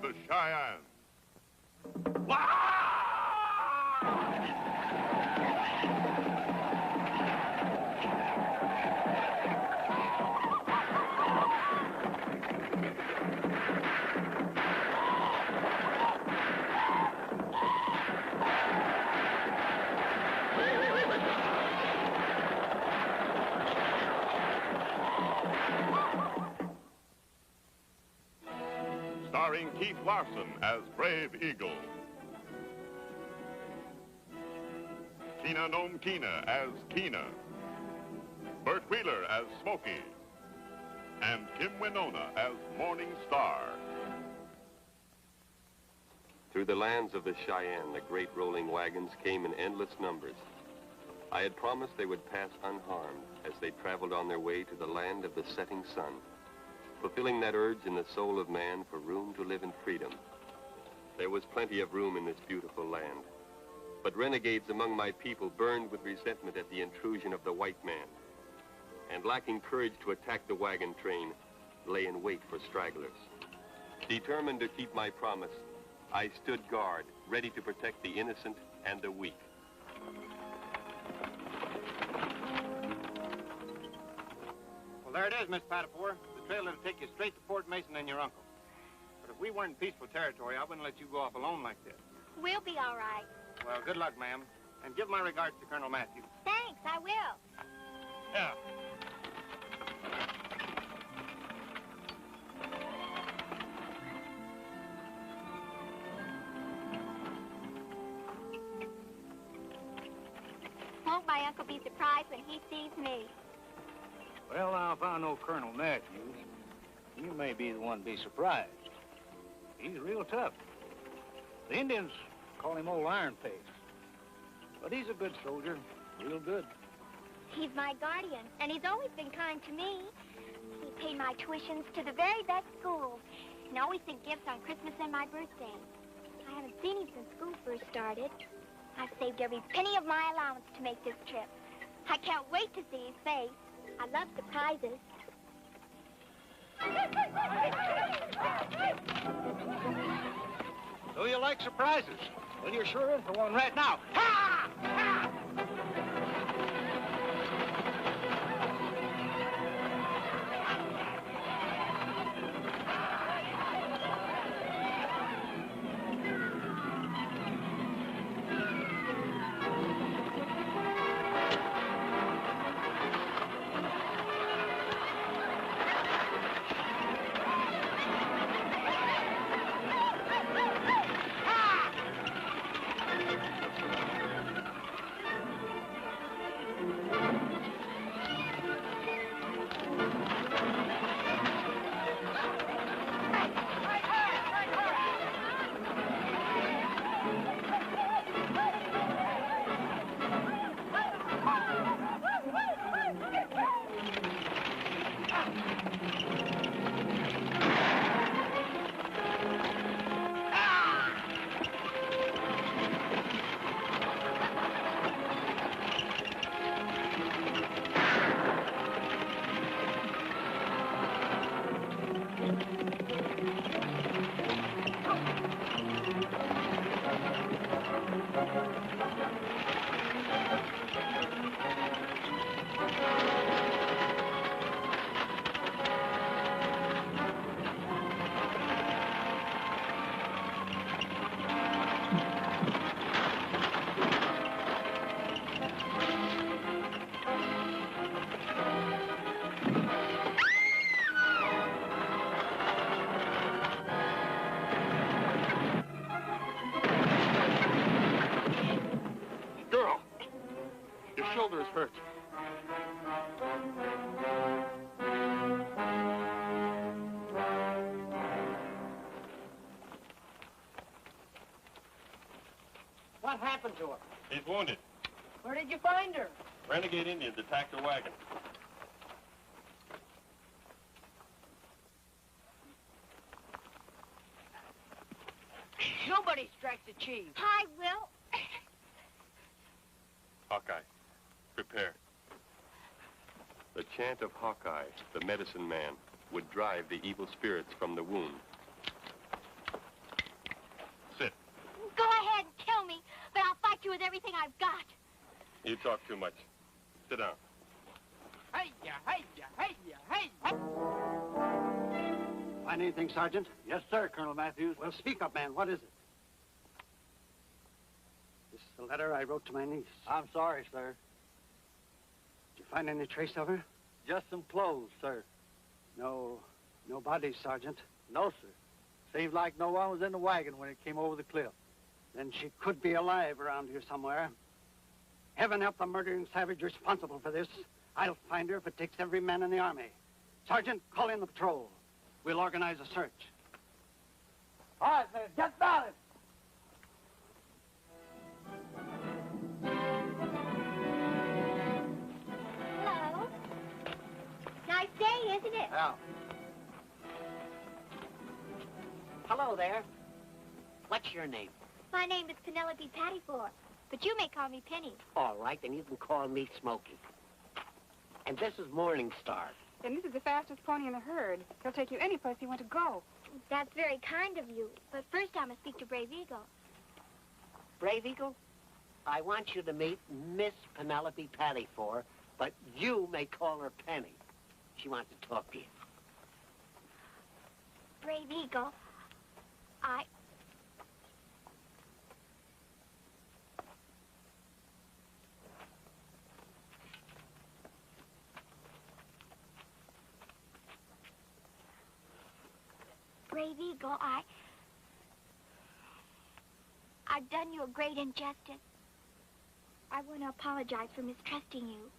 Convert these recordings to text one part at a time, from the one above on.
the Cheyenne. Starring Keith Larsen as Brave Eagle. Numkena as Kena. Bert Wheeler as Smokey. And Winona as Morning Star. Through the lands of the Cheyenne, the great rolling wagons came in endless numbers. I had promised they would pass unharmed as they traveled on their way to the land of the setting sun, fulfilling that urge in the soul of man for room to live in freedom. There was plenty of room in this beautiful land, but renegades among my people burned with resentment at the intrusion of the white man, and lacking courage to attack the wagon train, lay in wait for stragglers. Determined to keep my promise, I stood guard, ready to protect the innocent and the weak. Well, there it is, Miss Patapore. The trail that'll take you straight to Fort Mason and your uncle. But if we weren't in peaceful territory, I wouldn't let you go off alone like this. We'll be all right. Well, good luck, ma'am. And give my regards to Colonel Matthews. Thanks, I will. Yeah. Won't my uncle be surprised when he sees me? Well, now, if I know Colonel Matthews, you may be the one to be surprised. He's real tough. The Indians call him Old Iron Face. But he's a good soldier, real good. He's my guardian, and he's always been kind to me. He paid my tuitions to the very best schools, and always sent gifts on Christmas and my birthday. I haven't seen him since school first started. I've saved every penny of my allowance to make this trip. I can't wait to see his face. I love surprises. So you like surprises? Well, you're sure in for one right now. Ha! Ha! Shoulder is hurt. What happened to her? He's wounded. Where did you find her? Renegade Indians attacked her wagon. Nobody strikes a chief. I will. Hawkeye, prepare. The chant of Hawkeye, the medicine man, would drive the evil spirits from the wound. talk too much. Sit down. Hey-ya, hey-ya, hey-ya, hey-ya. Find anything, Sergeant? Yes, sir, Colonel Matthews. Well, speak up, man. What is it? This is the letter I wrote to my niece. I'm sorry, sir. Did you find any trace of her? Just some clothes, sir. No bodies, Sergeant. No, sir. Seems like no one was in the wagon when it came over the cliff. Then she could be alive around here somewhere. Heaven help the murdering savage responsible for this. I'll find her if it takes every man in the army. Sergeant, call in the patrol. We'll organize a search. All right, sir. Get about it. Hello. Nice day, isn't it? Now, Hello there. What's your name? My name is Penelope Pattyford, but you may call me Penny. All right, then you can call me Smokey. And this is Morning Star. And this is the fastest pony in the herd. He'll take you any place you want to go. That's very kind of you, but first I must speak to Brave Eagle. Brave Eagle, I want you to meet Miss Penelope Pattyford, but you may call her Penny. She wants to talk to you. Brave Eagle, Brave Eagle, I've done you a great injustice. I want to apologize for mistrusting you.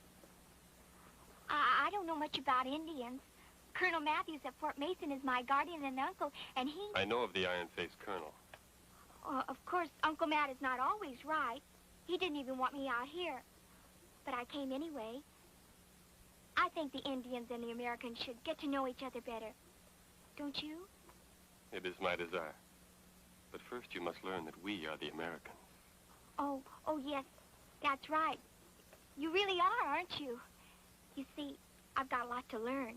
I don't know much about Indians. Colonel Matthews at Fort Mason is my guardian and uncle, and he... I know of the iron-faced colonel. Of course, Uncle Matt is not always right. He didn't even want me out here. But I came anyway. I think the Indians and the Americans should get to know each other better. Don't you? It is my desire. But first you must learn that we are the Americans. Oh, yes, that's right. You really are, aren't you? You see, I've got a lot to learn.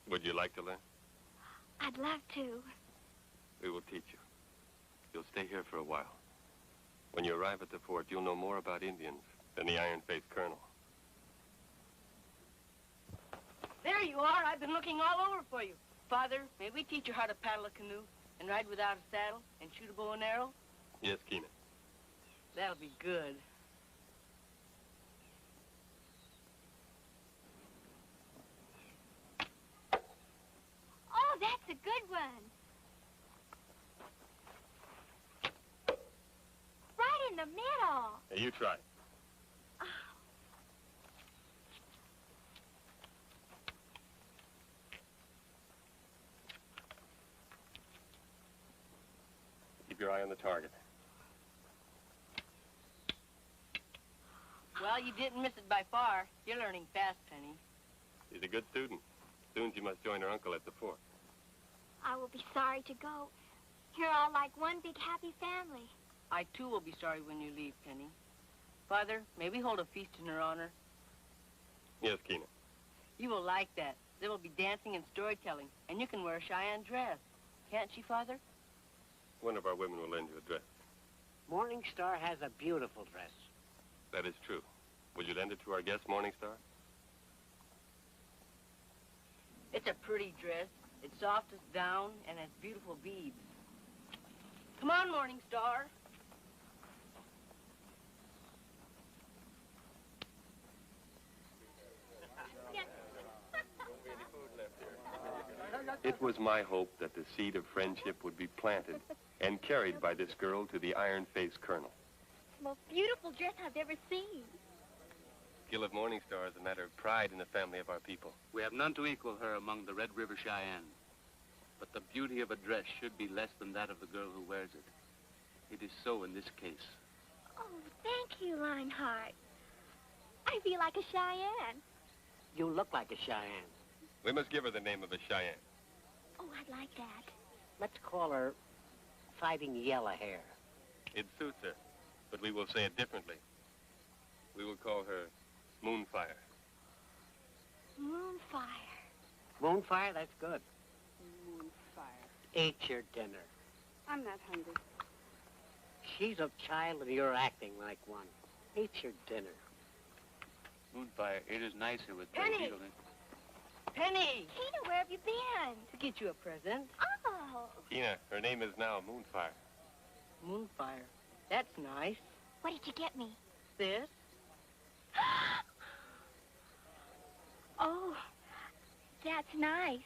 Would you like to learn? I'd love to. We will teach you. You'll stay here for a while. When you arrive at the fort, you'll know more about Indians than the iron-faced colonel. There you are. I've been looking all over for you. Father, may we teach you how to paddle a canoe and ride without a saddle and shoot a bow and arrow? Yes, Keena. That'll be good. Oh, that's a good one. Right in the middle. Hey, you try. Keep your eye on the target. Well, you didn't miss it by far. You're learning fast, Penny. She's a good student. Soon she must join her uncle at the fort. I will be sorry to go. You're all like one big happy family. I, too, will be sorry when you leave, Penny. Father, may we hold a feast in her honor? Yes, Keena. You will like that. There will be dancing and storytelling, and you can wear a Cheyenne dress. Can't she, Father? One of our women will lend you a dress. Morning Star has a beautiful dress. That is true. Would you lend it to our guest, Morning Star? It's a pretty dress. It's soft as down and has beautiful beads. Come on, Morning Star. It was my hope that the seed of friendship would be planted and carried by this girl to the iron-faced colonel. It's the most beautiful dress I've ever seen. Skill of Morning Star is a matter of pride in the family of our people. We have none to equal her among the Red River Cheyenne. But the beauty of a dress should be less than that of the girl who wears it. It is so in this case. Oh, thank you, Lionheart. I feel like a Cheyenne. You look like a Cheyenne. We must give her the name of a Cheyenne. Oh, I'd like that. Let's call her Fighting Yellow Hair. It suits her, but we will say it differently. We will call her Moonfire. Moonfire. Moonfire, that's good. Moonfire. Eat your dinner. I'm not hungry. She's a child and you're acting like one. Eat your dinner. Moonfire, it is nicer with Penny! Brave Eagle in. Penny! Tina, where have you been? To get you a present. Oh. Tina, her name is now Moonfire. Moonfire. That's nice. What did you get me? This? Oh, that's nice.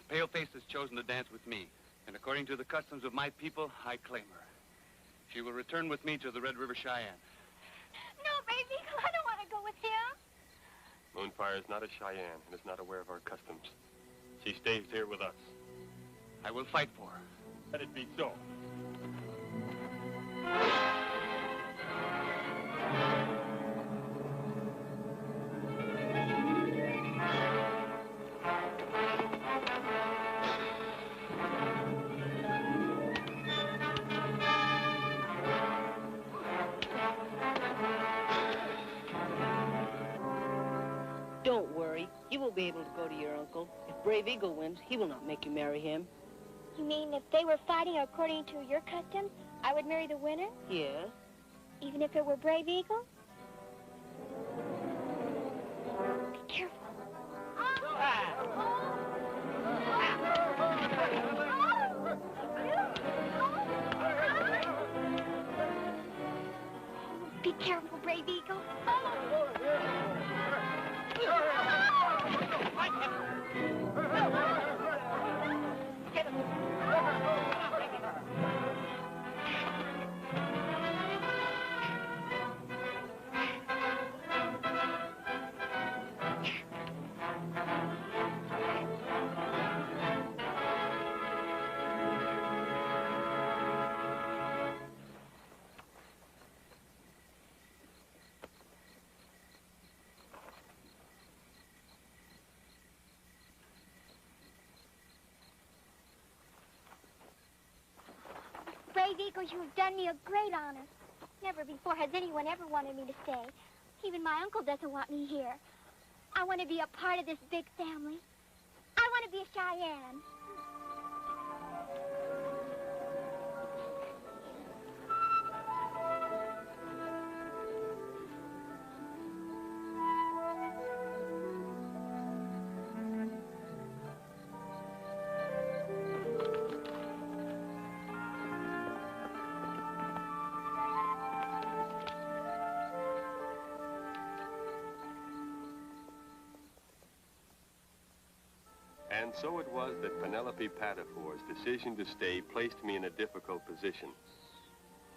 Paleface has chosen to dance with me, and according to the customs of my people, I claim her. She will return with me to the Red River Cheyenne. No, baby, I don't want to go with him. Moonfire is not a Cheyenne and is not aware of our customs. She stays here with us. I will fight for her. Let it be so. Don't worry. You will be able to go to your uncle. If Brave Eagle wins, he will not make you marry him. You mean if they were fighting according to your customs, I would marry the winner? Yes. Even if it were Brave Eagle? Be careful. Be careful, Brave Eagle. Brave Eagle, you have done me a great honor. Never before has anyone ever wanted me to stay. Even my uncle doesn't want me here. I want to be a part of this big family. I want to be a Cheyenne. And so it was that Penelope Patafour's decision to stay placed me in a difficult position.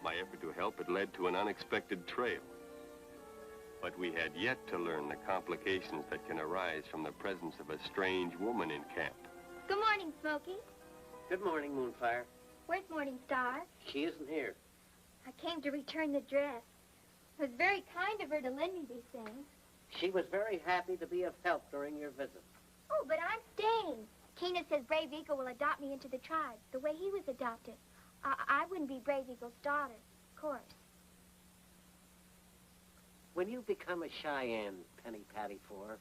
My effort to help had led to an unexpected trail. But we had yet to learn the complications that can arise from the presence of a strange woman in camp. Good morning, Smokey. Good morning, Moonfire. Where's Morning Star? She isn't here. I came to return the dress. It was very kind of her to lend me these things. She was very happy to be of help during your visit. Oh, but I'm staying. Tina says Brave Eagle will adopt me into the tribe, the way he was adopted. I wouldn't be Brave Eagle's daughter, of course. When you become a Cheyenne, Penny Patafour,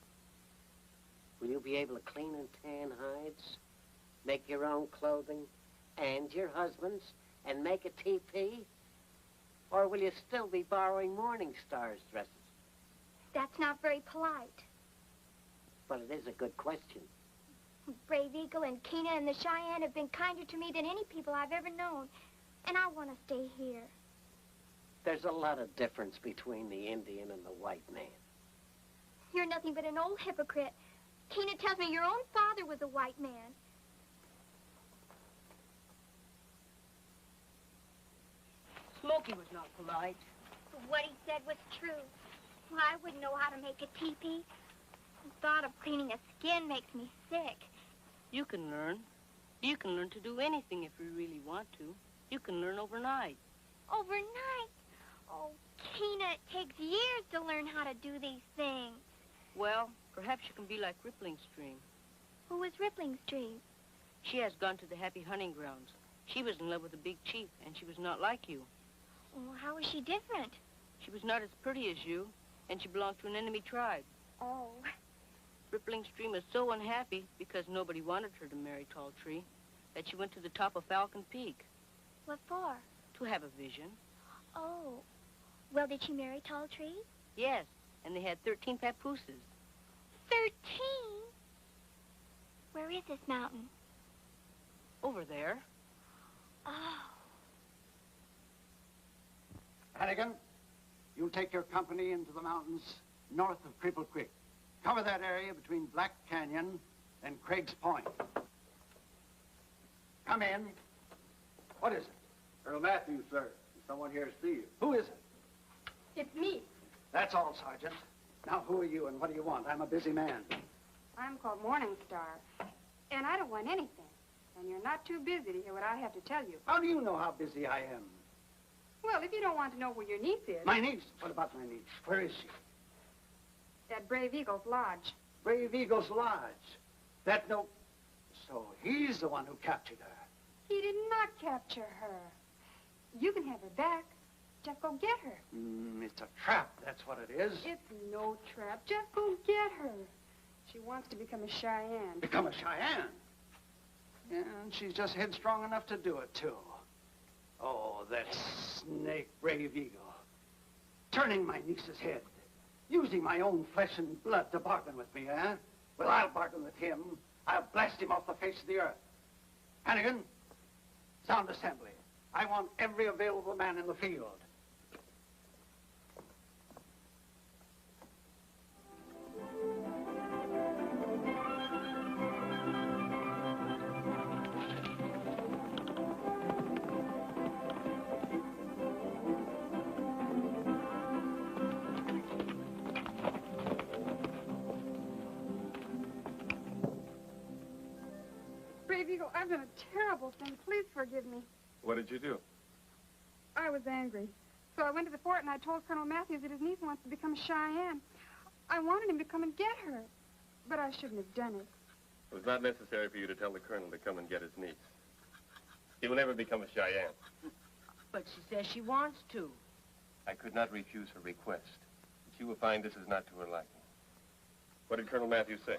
will you be able to clean and tan hides, make your own clothing, and your husband's, and make a teepee? Or will you still be borrowing Morning Star's dresses? That's not very polite. But it is a good question. Brave Eagle and Kena and the Cheyenne have been kinder to me than any people I've ever known. And I want to stay here. There's a lot of difference between the Indian and the white man. You're nothing but an old hypocrite. Tina tells me your own father was a white man. Smokey was not polite. But what he said was true. Well, I wouldn't know how to make a teepee. The thought of cleaning a skin makes me sick. You can learn. You can learn to do anything if you really want to. You can learn overnight. Overnight? Oh, Tina, it takes years to learn how to do these things. Well, perhaps you can be like Rippling Stream. Who is Rippling Stream? She has gone to the happy hunting grounds. She was in love with a big chief, and she was not like you. Well, how is she different? She was not as pretty as you, and she belonged to an enemy tribe. Oh. Rippling Stream was so unhappy because nobody wanted her to marry Tall Tree that she went to the top of Falcon Peak. What for? To have a vision. Oh. Well, did she marry Tall Tree? Yes, and they had 13 papooses. 13? Where is this mountain? Over there. Oh. Hannigan, you'll take your company into the mountains north of Cripple Creek. Cover that area between Black Canyon and Craig's Point. Come in. What is it? Colonel Matthews, sir. There's someone here to see you. Who is it? It's me. That's all, Sergeant. Now, who are you and what do you want? I'm a busy man. I'm called Morning Star, and I don't want anything. And you're not too busy to hear what I have to tell you. How do you know how busy I am? Well, if you don't want to know where your niece is... My niece? What about my niece? Where is she? At Brave Eagle's lodge. Brave Eagle's Lodge. That no... So he's the one who captured her. He did not capture her. You can have her back. Just go get her. It's a trap, that's what it is. It's no trap. Just go get her. She wants to become a Cheyenne. Become a Cheyenne? Yeah, and she's just headstrong enough to do it, too. Oh, that snake, Brave Eagle. Turning my niece's head. Using my own flesh and blood to bargain with me, eh? Well, I'll bargain with him. I'll blast him off the face of the earth. Hannigan, sound assembly. I want every available man in the field. Brave Eagle, I've done a terrible thing. Please forgive me. What did you do? I was angry. So I went to the fort and I told Colonel Matthews that his niece wants to become a Cheyenne. I wanted him to come and get her, but I shouldn't have done it. It was not necessary for you to tell the colonel to come and get his niece. He will never become a Cheyenne. But she says she wants to. I could not refuse her request. But she will find this is not to her liking. What did Colonel Matthews say?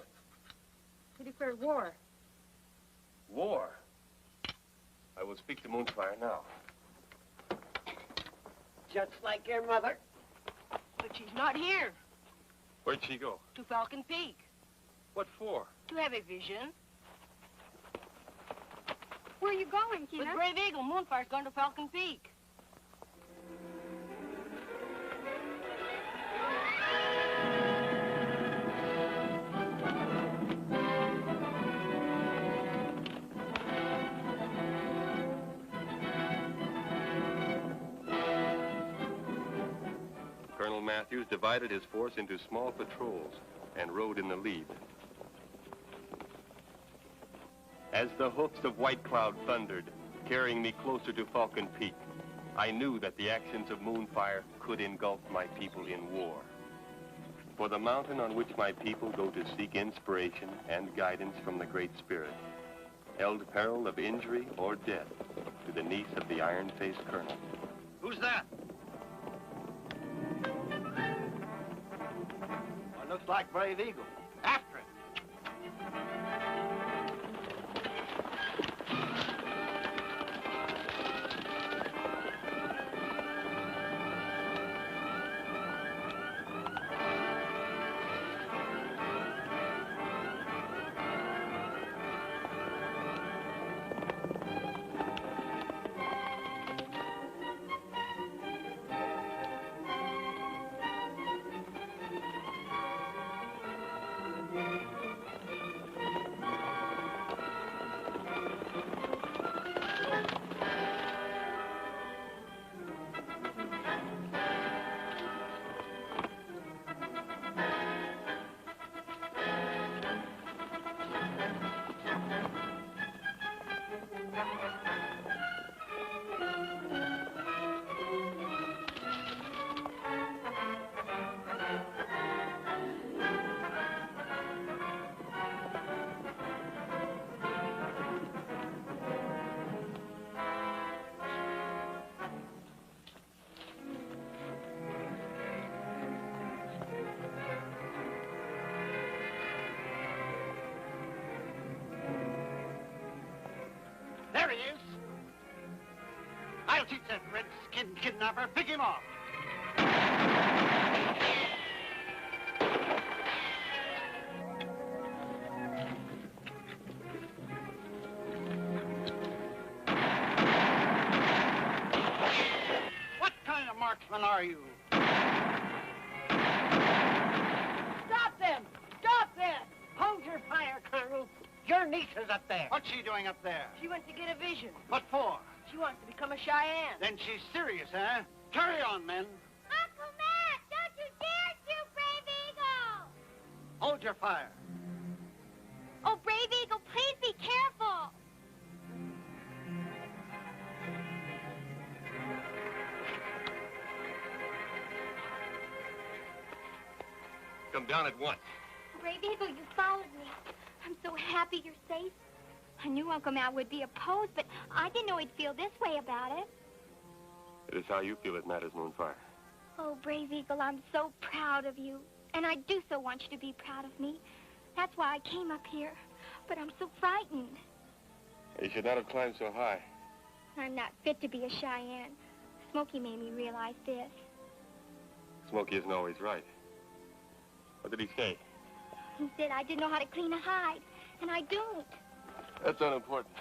He declared war. War? I will speak to Moonfire now. Just like your mother. But she's not here. Where'd she go? To Falcon Peak. What for? To have a vision. Where are you going, Tina? With Brave Eagle, Moonfire's gone to Falcon Peak. Colonel Matthews divided his force into small patrols and rode in the lead. As the hoofs of White Cloud thundered, carrying me closer to Falcon Peak, I knew that the actions of Moonfire could engulf my people in war. For the mountain on which my people go to seek inspiration and guidance from the Great Spirit held peril of injury or death to the niece of the iron-faced colonel. Who's that? Well, looks like Brave Eagle. After it. There he is. I'll teach that red-skin kidnapper. Pick him off. What kind of marksman are you? Stop them! Stop them! Hold your fire, Colonel. Your niece is up there. What's she doing up there? She went to get a vision. What for? She wants to become a Cheyenne. Then she's serious, huh? Carry on, men. Uncle Matt, don't you dare shoot Brave Eagle! Hold your fire. Oh, Brave Eagle, please be careful. Come down at once. Brave Eagle, you followed me. I'm so happy you're safe. I knew Uncle Matt would be opposed, but I didn't know he'd feel this way about it. It is how you feel it matters, Moonfire. Oh, Brave Eagle, I'm so proud of you. And I do so want you to be proud of me. That's why I came up here. But I'm so frightened. You should not have climbed so high. I'm not fit to be a Cheyenne. Smokey made me realize this. Smokey isn't always right. What did he say? He said I didn't know how to clean a hide, and I don't. That's unimportant.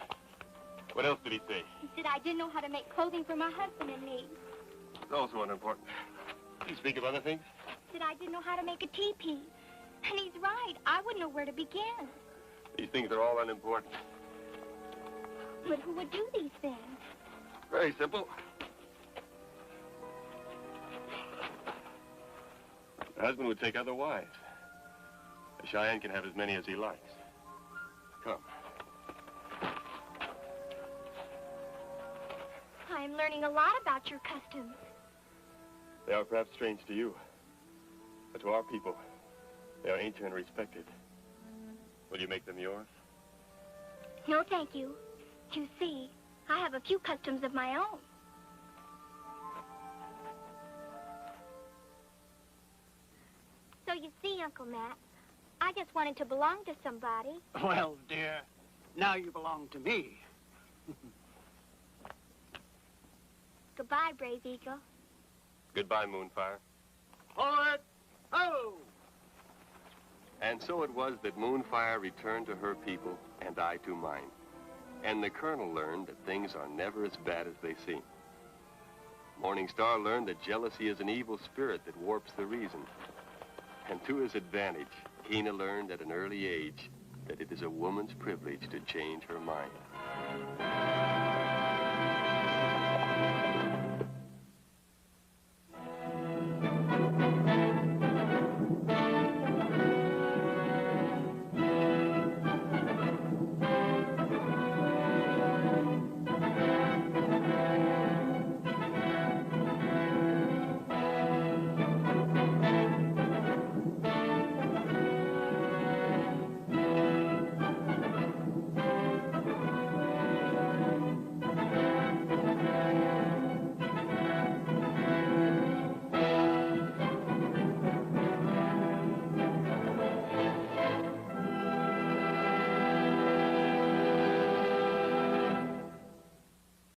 What else did he say? He said I didn't know how to make clothing for my husband and me. It's also unimportant. Did he speak of other things? He said I didn't know how to make a teepee. And he's right. I wouldn't know where to begin. These things are all unimportant. But who would do these things? Very simple. Your husband would take other wives. A Cheyenne can have as many as he likes. Come. I'm learning a lot about your customs. They are perhaps strange to you, but to our people, they are ancient and respected. Will you make them yours? No, thank you. You see, I have a few customs of my own. So you see, Uncle Matt, I just wanted to belong to somebody. Well, dear, now you belong to me. Goodbye, Brave Eagle. Goodbye, Moonfire. Forward! Ho! And so it was that Moonfire returned to her people, and I to mine. And the Colonel learned that things are never as bad as they seem. Morning Star learned that jealousy is an evil spirit that warps the reason. And to his advantage, Kena learned at an early age that it is a woman's privilege to change her mind.